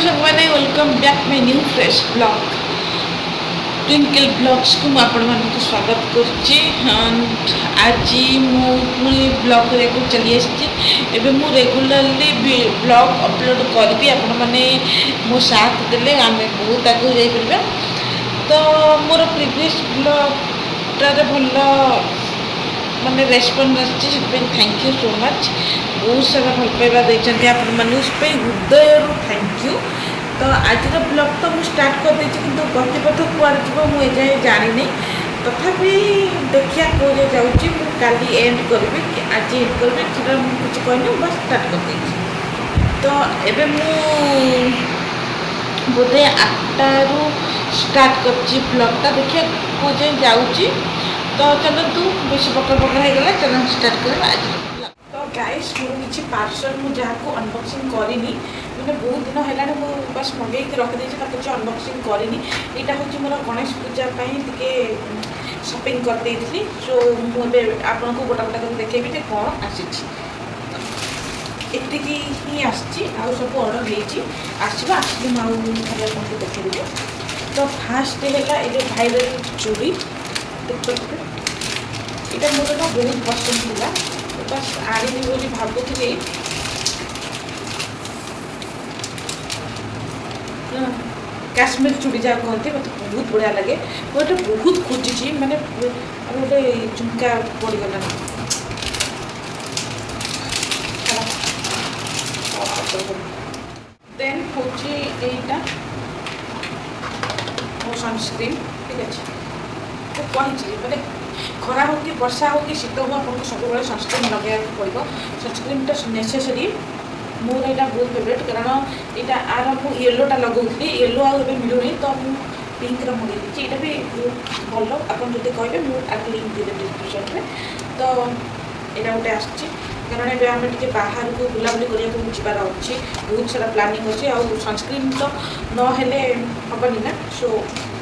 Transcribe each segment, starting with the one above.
ସାଙ୍ଗମାନେ welcome back ମାଇ new fresh blog twinkle ବ୍ଲଗ୍ସକୁ ମୁଁ ଆପଣମାନଙ୍କୁ ସ୍ୱାଗତ କରୁଛି। ଆଜି ମୁଁ ପୁଣି ବ୍ଲଗ୍ କରିବାକୁ ଚାଲି ଆସିଛି। ଏବେ ମୁଁ ରେଗୁଲାରଲି ବ୍ଲଗ୍ ଅପଲୋଡ଼ କରିବି। ଆପଣମାନେ ମୋ ସାଥ ଦେଲେ ଆମେ ବହୁତ ଆଗକୁ ଯାଇପାରିବା। ତ ମୋର ପ୍ରିଭିୟସ୍ ବ୍ଲଗ୍ଟାରେ ଭଲ ମାନେ ରେସ୍ପନ୍ସ ଆସିଛି, ସେଥିପାଇଁ ଥ୍ୟାଙ୍କ ୟୁ ସୋ ମଚ୍। ବହୁତ ସାରା ଭଲ ପାଇବା ଦେଇଛନ୍ତି ଆପଣମାନଙ୍କୁ, ପାଇଁ ହୃଦୟରୁ ଥ୍ୟାଙ୍କ ୟୁ। ତ ଆଜିର ବ୍ଲଗ୍ ତ ମୁଁ ଷ୍ଟାର୍ଟ କରିଦେଇଛି, କିନ୍ତୁ ଗତିପଥ କୁଆଡ଼େ ଯିବ ମୁଁ ଏଯାଏଁ ଜାଣିନି। ତଥାପି ଦେଖିବା କେଉଁରେ ଯାଉଛି। ମୁଁ କାଲି ଏଣ୍ଡ କରିବି କି ଆଜି ଏଣ୍ଡ କରିବି ସେଟା ମୁଁ କିଛି କହିନି, ବାସ୍ ଷ୍ଟାର୍ଟ କରିଦେଇଛି। ତ ଏବେ ମୁଁ ବୋଧେ 8ଟାରୁ ଷ୍ଟାର୍ଟ କରିଛି ବ୍ଲଗ୍ଟା, ଦେଖିବା କେଉଁ ଯାଏଁ ଯାଉଛି। ତ ଚାଲନ୍ତୁ, ବେଶୀ ପକା ହେଇଗଲା, ଚାଲନ୍ତୁ ଷ୍ଟାର୍ଟ କରିବା ଆଜି। ତ ଗାଇସ୍, ମୋର କିଛି ପାର୍ସଲ ମୁଁ ଯାହାକୁ ଅନବକ୍ସିଂ କରିନି, ମାନେ ବହୁତ ଦିନ ହେଲାଣି ମୁଁ ବାସ୍ ମଗେଇକି ରଖିଦେଇଛି, ତାକୁ କିଛି ଅନବକ୍ସିଂ କରିନି। ଏଇଟା ହେଉଛି ମୋର ଗଣେଶ ପୂଜା ପାଇଁ ଟିକେ ସପିଂ କରିଦେଇଥିଲି। ସୋ ମୁଁ ଏବେ ଆପଣଙ୍କୁ ଗୋଟା ଗୋଟା କରି ଦେଖେଇବି ଯେ କ'ଣ ଆସିଛି। ଏତିକି ହିଁ ଆସିଛି, ଆଉ ସବୁ ଅର୍ଡ଼ର ହେଇଛି, ଆସିବ। ଆସିଲେ ମୁଁ ଆଉ ଥରେ ଆପଣଙ୍କୁ ଦେଖେଇଦେବି। ତ ଫାଷ୍ଟ ହେଲା ଏ ଯେଉଁ ଭାଇରାଲ ଚୁଡ଼ି, ଏଇଟା ମୋର ନା ବହୁତ ପସନ୍ଦ ଥିଲା, ବାସ୍ ଆଣିବି ବୋଲି ଭାବୁଥିଲି। କାଶ୍ମୀର ଚୁଡ଼ି ଯାହା କୁହନ୍ତି, ମୋତେ ବହୁତ ବଢ଼ିଆ ଲାଗେ। ମୁଁ ଏଇଟା ବହୁତ ଖୋଜିଛି, ମାନେ ଗୋଟେ ଝୁମକା ପଡ଼ିଗଲା। ଦେନ୍ ହେଉଛି ଏଇଟା ମୋ ସନସ୍କ୍ରିନ୍, ଠିକ୍ ଅଛି। ମୁଁ କହିଛି ମାନେ ଖରା ହେଉ କି ବର୍ଷା ହେଉ କି ଶୀତ ହେଉ, ଆପଣଙ୍କୁ ସବୁବେଳେ ସନସ୍କ୍ରିନ୍ ଲଗାଇବାକୁ ପଡ଼ିବ। ସନସ୍କ୍ରିନ୍ଟା ନେସେସରି। ମୋର ଏଇଟା ବହୁତ ଫେଭରେଟ୍, କାରଣ ଏଇଟା ଆର ମୁଁ ୟେଲୋଟା ଲଗାଉଥିଲି, ୟେଲୋ ଆଉ ଏବେ ମିଳୁନି, ତ ମୁଁ ପିଙ୍କର ମଗାଇ ଦେଇଛି। ଏଇଟା ବି ବହୁତ ଭଲ, ଆପଣ ଯଦି କହିବେ ମୁଁ ଆଗ ଲିଙ୍କ୍ ଦେଇଦେବି ଡିସ୍କ୍ରିପ୍ସନ୍ରେ। ତ ଏଇଟା ଗୋଟେ ଆସିଛି, କାରଣ ଏବେ ଆମେ ଟିକେ ବାହାରକୁ ବୁଲାବୁଲି କରିବାକୁ ଯିବାର ଅଛି, ବହୁତ ସାରା ପ୍ଲାନିଂ ଅଛି। ଆଉ ସନସ୍କ୍ରିନ୍ ତ ନହେଲେ ହେବନି ନା। ସୋ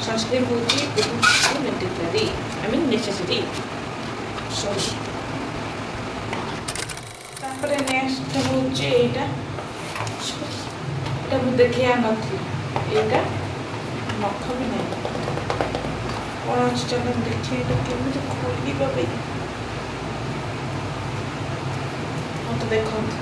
ସନସ୍କ୍ରିନ୍ ହେଉଛି ବହୁତ ନେସେସରି, ନେସେସରି। ସରି। ତାପରେ ନେକ୍ସଟ ହେଉଛି ଏଇଟା ମୁଁ ଦେଖିବା ନଥିଲି, ଏଇଟା ନଖ ବି ନାହିଁ, କ'ଣ ଅଛି ଚାଲ ଦେଖି। ଏଇଟା କେମିତି ଖୋଲିବା ପାଇଁ ମୋତେ ଦେଖନ୍ତୁ।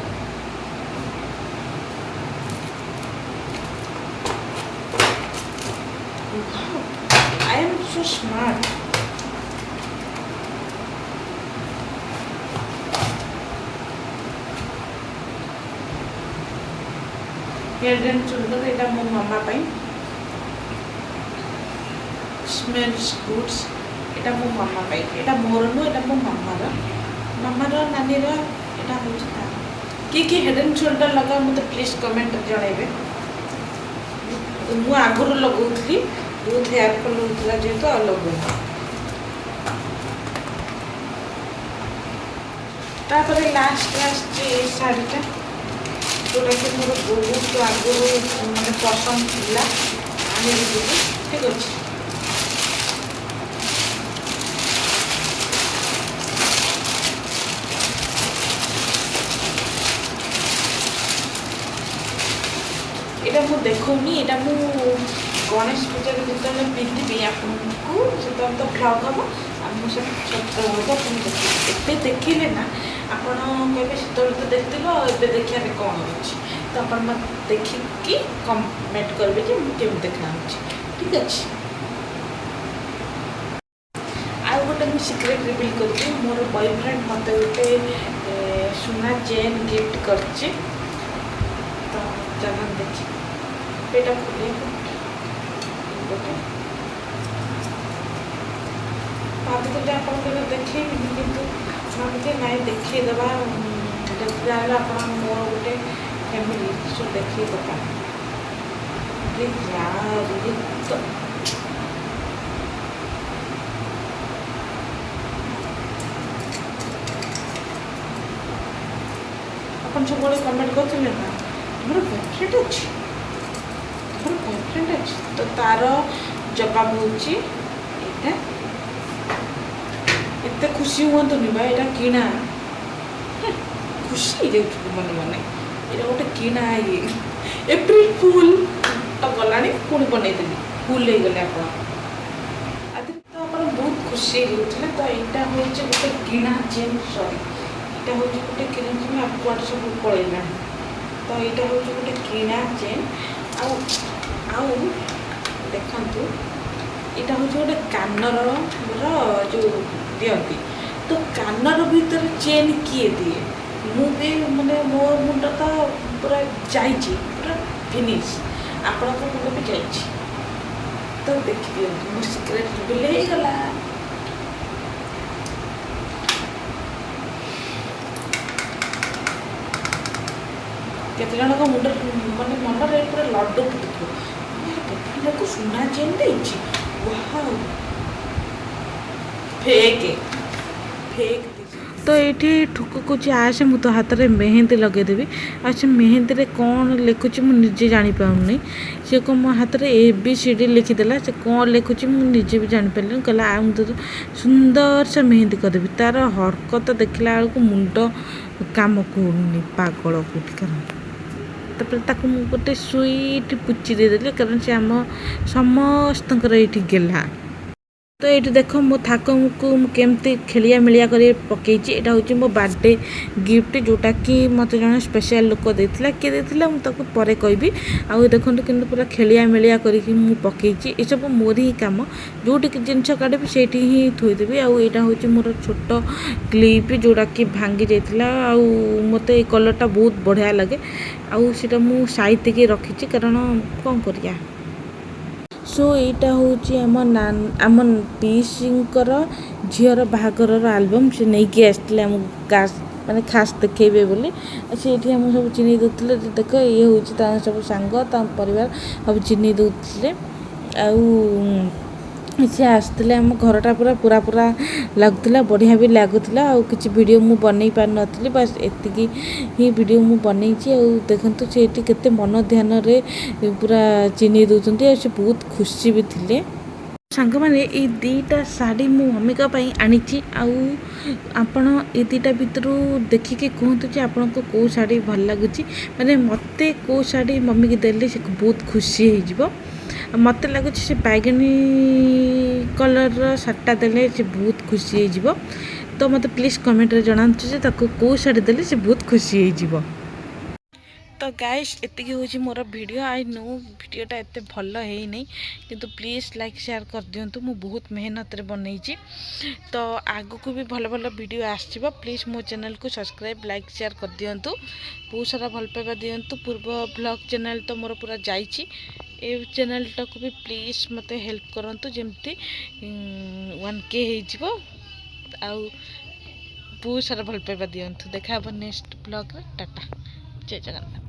I am so smart. Head and shoulder, एटा मो मामा पाई। स्मेल्स गुड्स, एटा मो मामा पाई। एटा मोर नु, एटा मो मामार नानीर। एटा होची तार कि हेड एंड शोल्डर लगा मते प्लीज कमेंट जणाइबे। मु आगुरु लगाउथली, बहुत हेयर फॉल होतला जेतो अलग। तापरे लास्ट शाढ़ीटा जोटा कि मोर बहुत आगुरी मैंने पसंद थी, आनिबी, ठीक अच्छे। এটা ମୁଁ ଦେଖୁନି, ଏଇଟା ମୁଁ ଗଣେଶ ପୂଜାରେ ଯେତେବେଳେ ପିନ୍ଧିବି ଆପଣଙ୍କୁ ସେତେବେଳେ ତ ଭ୍ଲଗ୍ ହେବ, ଆଉ ମୁଁ ସେତେବେଳେ ହେବ ଆପଣ ଦେଖିବେ। ଏବେ ଦେଖିଲେ ନା ଆପଣ କହିବେ ସେତେବେଳେ ତ ଦେଖିଥିଲ, ଏବେ ଦେଖିବାରେ କ'ଣ ଅଛି। ତ ଆପଣ ମୋତେ ଦେଖିକି କମେଣ୍ଟ କରିବେ ଯେ ମୁଁ କେମିତି ଦେଖାଯାଉଛି, ଠିକ୍ ଅଛି। ଆଉ ଗୋଟେ ମୁଁ ସିକ୍ରେଟ୍ ରିଭିଲ୍ କରୁଛି, ମୋର ବୟଫ୍ରେଣ୍ଡ ମୋତେ ଗୋଟେ ସୁନା ଚେନ୍ ଗିଫ୍ଟ କରିଛି। ତ ଚାଲ ଦେଖି ଏଇଟା ଖୋଲିବାକୁ ଭାବୁଥିଲି ଆପଣଙ୍କୁ ଦେଖେଇବିନି, କିନ୍ତୁ ଭାବୁଥିଲି ନାଇଁ ଦେଖେଇଦେବା। ଯେତେ ଯାହେଲେ ଆପଣ ମୋର ଗୋଟେ ଫ୍ୟାମିଲି, ସୋ ଦେଖେଇଦେବା। ଆପଣ ସବୁବେଳେ କମେଣ୍ଟ କରୁଥିଲେ ନା ମୋର ବୟଫ୍ରେଣ୍ଡ ଅଛି, ମୋର ବୟଫ୍ରେଣ୍ଡ ଅଛି। ତ ତାର ଜବାବ ହେଉଛି ଏଇଟା। ଏତେ ଖୁସି ହୁଅନ୍ତୁନି ବା, ଏଇଟା କିଣା। ଖୁସି ହେଇଯାଉଛି ମନେ ମନେ, ଏଇଟା ଗୋଟେ କିଣା ଇଏ। ଏପ୍ରିଲ ଫୁଲ। भी बनईदेली फुल हो गले आप तो आप बहुत खुशी होते तो यहाँ हूँ गोटे किणा चेन सरी यहाँ हूँ गोटे किणा चेन आपको सब पड़ेगा तो यहाँ हूँ गोटे किणा चेन आउ देखु यहाँ हूँ गोटे कानर जो दिखती तो कानर भीतर चेन किए दिए मुझे माने मो मुंड तो पूरा जाइए पूरा फिनिश आपण मुंड भी जाइए तो देखी दिखाँ मो सिक्रेट रिवील हो गला। केते जन को मुंड माने मन पूरा लड्डू फुटुथो को सुना चेन देछि वाओ फेक फेक तो ये ठुक कौच आसे मुझे हाथ में मेहंदी लगेदेवी अच्छा मेहंदी रे कौन लिखुची मुझे जापारूनी सी को मो हाथ में ABCD लिखिदेला से कौन लिखुची मुझे भी जापारे कहला आ मुझे सुंदर से मेहंदी करदेवी तार हरकत देखला बेलू मुंड काम करूनी पागल कोटिकार तापर गोटे स्वीट पुची देदेली कारण से आम समस्त ये गेला तो ये देख मो थाक को केमती खेलिया मिलिया कर पकई यहाँ हूँ मो बर्थडे गिफ्ट जोटा कि मत जन स्पेशल लोक देता किए देता मुझे पर कहबी आउ देखो कि पूरा खेलिया मिलिया करके पकई ये सब मोर ही कम जोटी जिनस काढ़ी से ही थोदेवी आउ यहाँ हूँ मोर छोट क्लिप जोटा कि भांगी जाता मत ये कलरटा बहुत बढ़िया लगे आउटा मु साइति के रखी कारण कौन करिया सो यहाँ हूँ आम पीसींकर झीर बाहागर आलबम से नहीं कि आसते आम माने खास देखेबे बोली से ये आम सब चिन्ह दूसरे देख ये हूँ सब सांग परिवार सब चिन्ह दूसरे सी आसते आम घरटा पूरा पूरा पूरा लगुला बढ़िया भी लगुला किसी वीडियो मु बन पार नी बस एतिकी ही वीडियो मु बनई देखु से केते मन ध्यान रे पूरा चिन्ह दौरान से बहुत खुशी भी थिले सांग मैंने ये दीटा शाढ़ी मो मम्मी आनी आपण ये दीटा भितर देखिके कहतु आपण को कौ शाढ़ी भल लगुच माने मते कौ शाढ़ी मम्मी की देले से बहुत खुशी हो मत लगुच से बैगनी कलर शार्टा देले से बहुत खुशी हो तो मत प्लीज कमेंट रे जणांतु जे ताको को शाढ़ी देले से बहुत खुशी हो तो गाइस एतिकी हूँ मोर वीडियो आई नो वीडियोटा एत भल है नहीं किंतु प्लीज लाइक शेयर कर दिंतु मु बहुत मेहनत रे बनई तो आगु को भी भल भल वीडियो आसो प्लीज मो चैनल को सब्सक्राइब लाइक शेयर कर दिंतु बहुत सारा भल पाइबा दिंतु पूर्व ब्लॉग चैनल तो मोर पूरा जाइए ए चैनलटा को भी प्लीज मते हेल्प करंतु जेमती 1K हो बहुत सारा भल पाइबा दिंतु देखा नेक्स्ट ब्लॉग रे टाटा जय जगन्नाथ।